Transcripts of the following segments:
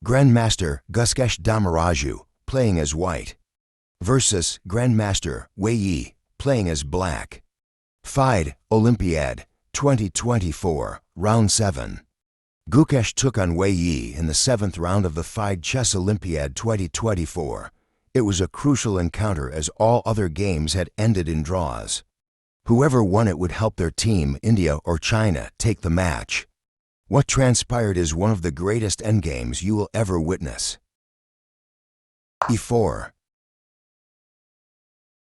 Grandmaster Guskesh Dommaraju, playing as white, versus Grandmaster Wei Yi, playing as black. FIDE Olympiad 2024, Round 7. Gukesh took on Wei Yi in the 7th round of the FIDE Chess Olympiad 2024. It was a crucial encounter as all other games had ended in draws. Whoever won it would help their team, India or China, take the match. What transpired is one of the greatest endgames you will ever witness. E4,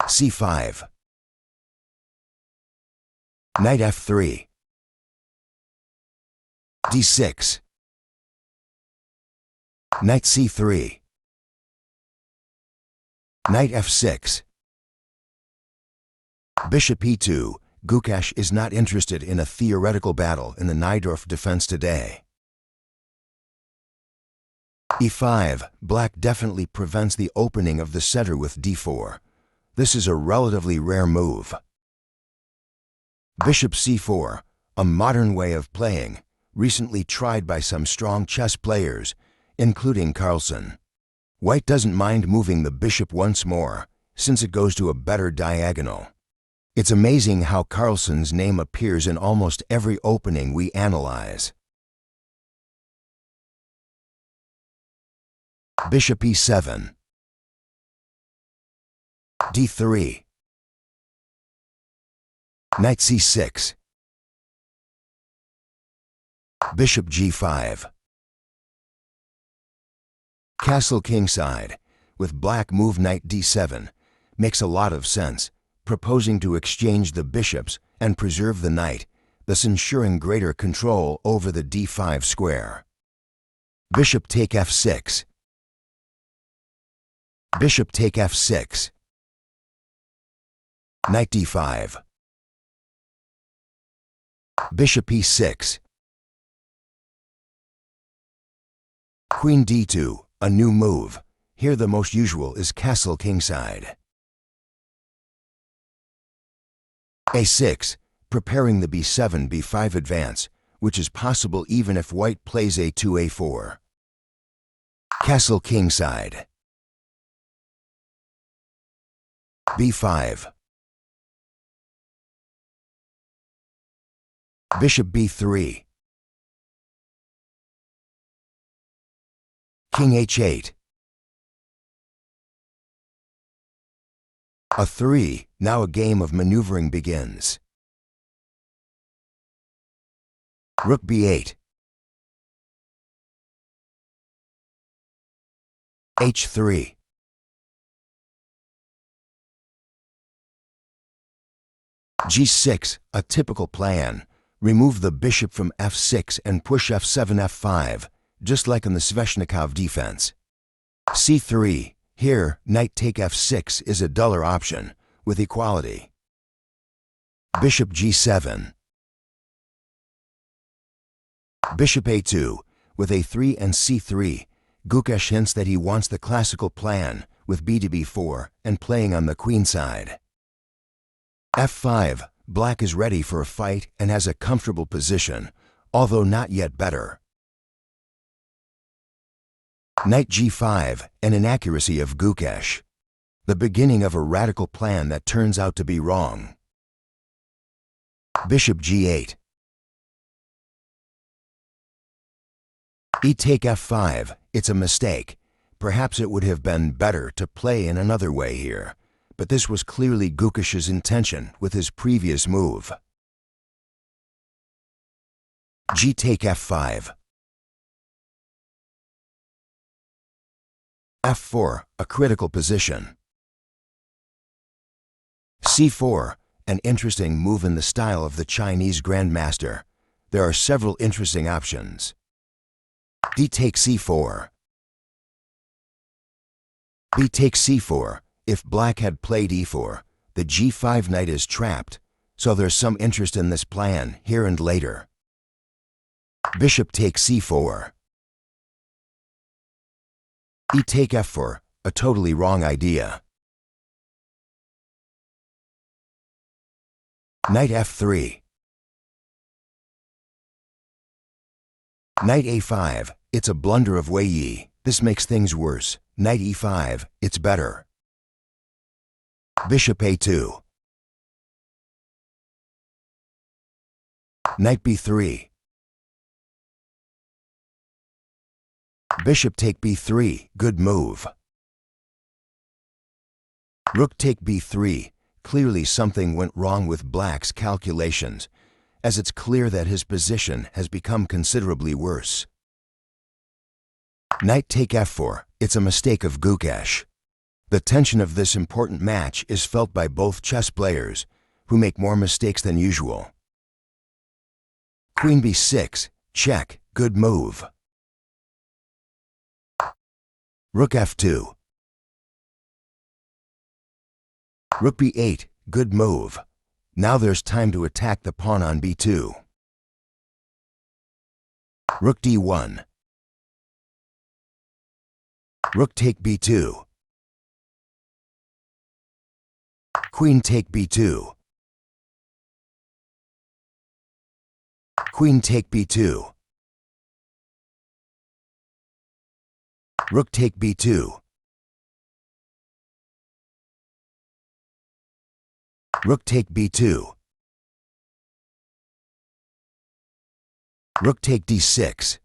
C5, Knight F3, D6, Knight C3, Knight F6, Bishop E2. Gukesh is not interested in a theoretical battle in the Najdorf defense today. E5. Black definitely prevents the opening of the center with D4. This is a relatively rare move. Bishop C4, a modern way of playing, recently tried by some strong chess players, including Carlsen. White doesn't mind moving the bishop once more, since it goes to a better diagonal. It's amazing how Carlsen's name appears in almost every opening we analyze. Bishop E7, D3, Knight C6, Bishop G5. Castle kingside, with black move Knight D7, makes a lot of sense, proposing to exchange the bishops and preserve the knight, thus ensuring greater control over the D5 square. Bishop take F6, Bishop take F6, Knight D5, Bishop E6, Queen D2, a new move. Here the most usual is castle kingside. A6, preparing the B7, B5 advance, which is possible even if white plays A2, A4. Castle kingside. B5. Bishop B3. King H8. A3, now a game of maneuvering begins. Rook B8. H3. G6, a typical plan. Remove the bishop from F6 and push F7, F5, just like in the Sveshnikov defense. C3. Here, knight take F6 is a duller option, with equality. Bishop G7. Bishop A2. With A3 and C3, Gukesh hints that he wants the classical plan, with B to B4 and playing on the queen side. F5. Black is ready for a fight and has a comfortable position, although not yet better. Knight G5, an inaccuracy of Gukesh. The beginning of a radical plan that turns out to be wrong. Bishop G8. E take F5, it's a mistake. Perhaps it would have been better to play in another way here, but this was clearly Gukesh's intention with his previous move. G take F5. F4, a critical position. C4, an interesting move in the style of the Chinese grandmaster. There are several interesting options. D takes C4. B takes C4. If black had played E4, the G5 knight is trapped, so there's some interest in this plan here and later. Bishop takes C4. E take F4, a totally wrong idea. Knight F3. Knight A5, It's a blunder of Wei Yi. This makes things worse. Knight e5, it's better. Bishop a2. Knight b3. Bishop take b3, good move. Rook take b3. Clearly something went wrong with Black's calculations, as it's clear that his position has become considerably worse. Knight take f4. It's a mistake of Gukesh. The tension of this important match is felt by both chess players, who make more mistakes than usual. Queen b6, check, good move. Rook f2. Rook b8, good move. Now there's time to attack the pawn on b2. Rook d1. Rook take b2. Queen take b2. Queen take b2. Rook take b2. Rook take b2. Rook take d6.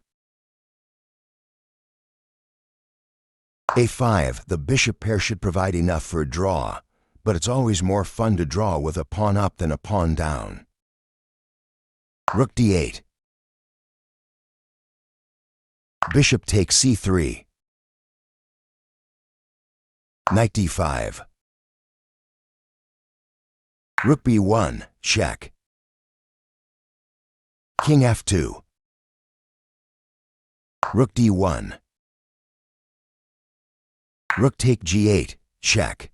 a5. The bishop pair should provide enough for a draw, but it's always more fun to draw with a pawn up than a pawn down. Rook d8. Bishop takes c3. Knight d5. Rook b1, check. King f2. Rook d1. Rook take g8, check.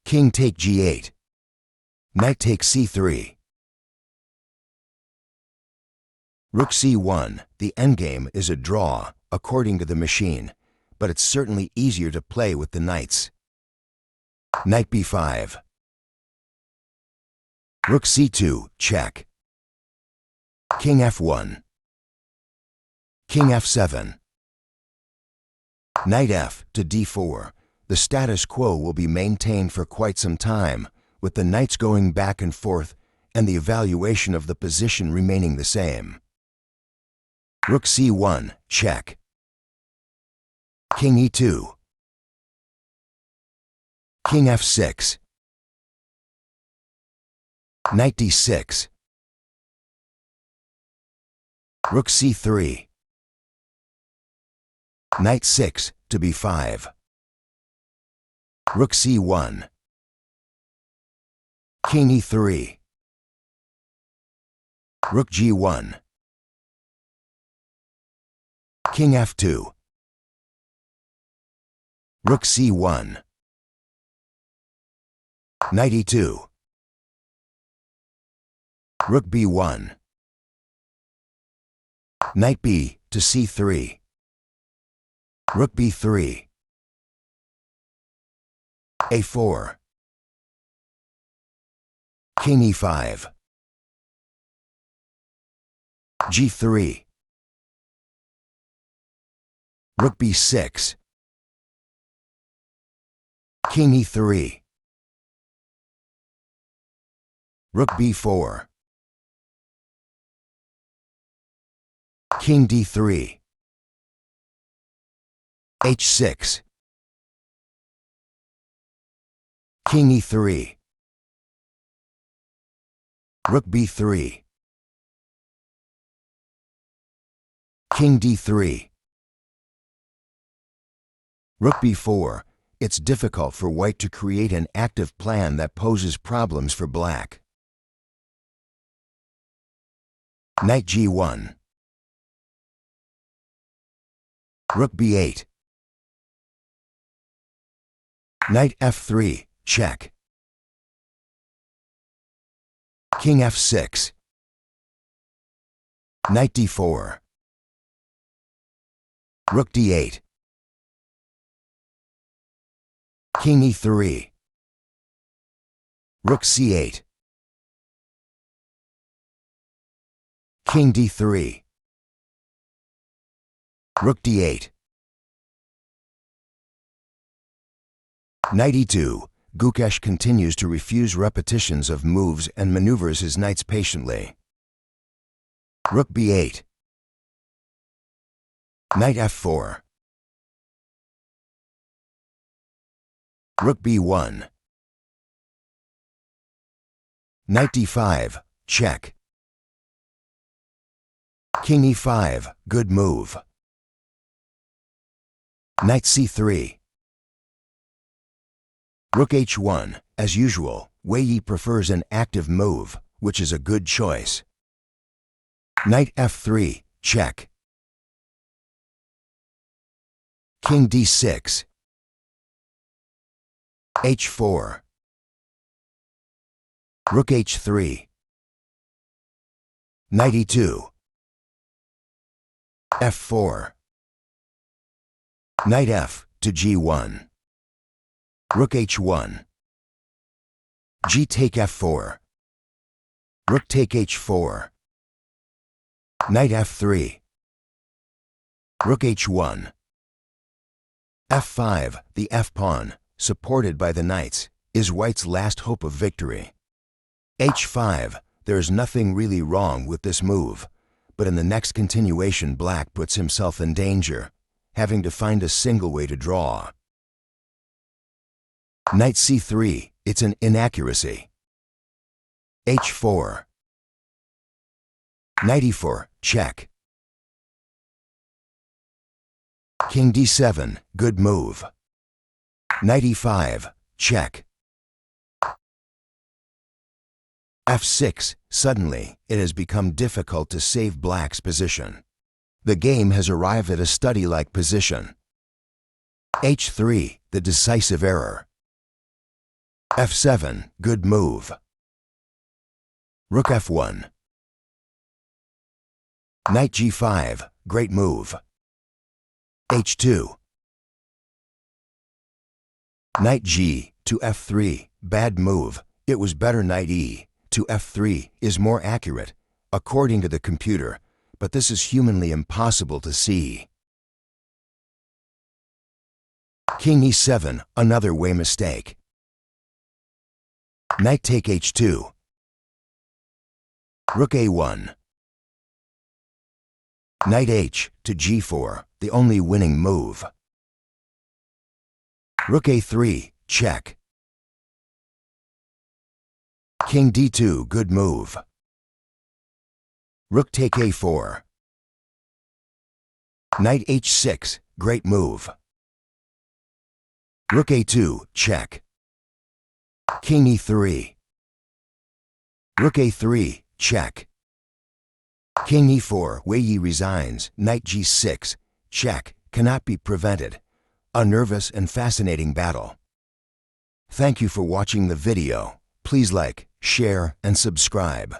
King take g8. Knight takes c3. Rook c1. The endgame is a draw, according to the machine, but it's certainly easier to play with the knights. Knight b5. Rook c2, check. King f1. King f7. Knight f to d4. The status quo will be maintained for quite some time, with the knights going back and forth and the evaluation of the position remaining the same. Rook c1, check. King e2. King f6. Knight d6. Rook c3. Knight 6 to b5. Rook c1. King e3. Rook g1. King f2. Rook c1. Knight e2. Rook b1. Knight b to c3. Rook b3. a4. King e5. g3. Rook b6. King e3. Rook b4. King d3. h6. King e3. Rook b3. King d3. Rook b4. It's difficult for white to create an active plan that poses problems for black. Knight g1. Rook b8. Knight f3, check. King f6. Knight d4. Rook d8. King e3. Rook c8. King d3. Rook d8. Knight e2. Gukesh continues to refuse repetitions of moves and maneuvers his knights patiently. Rook b8. Knight f4. Rook b1. Knight d5, check. King e5, good move. Knight c3. Rook h1, as usual, Wei Yi prefers an active move, which is a good choice. Knight f3, check. King d6. h4. Rook h3. Knight e2. f4. Knight f to g1. Rook h1. G take f4. Rook take h4. Knight f3. Rook h1. f5, the f-pawn, supported by the knights, is white's last hope of victory. h5, there is nothing really wrong with this move, but in the next continuation black puts himself in danger, having to find a single way to draw. Knight c3, it's an inaccuracy. h4. Knight e4, check. King d7, good move. Knight e5, check. f6, suddenly, it has become difficult to save black's position. The game has arrived at a study-like position. h3, the decisive error. f7, good move. Rook f1. Knight g5, great move. h2. Knight g to f3, bad move. It was better knight e to f3 is more accurate, according to the computer, but this is humanly impossible to see. King e7, another way mistake. Knight take h2. Rook a1. Knight h to g4, the only winning move. Rook a3, check. King d2, good move. Rook take a4. Knight h6, great move. Rook a2, check. King e3. Rook a3, check. King e4, Wei Yi resigns. Knight g6, check, cannot be prevented. A nervous and fascinating battle. Thank you for watching the video. Please like, share, and subscribe.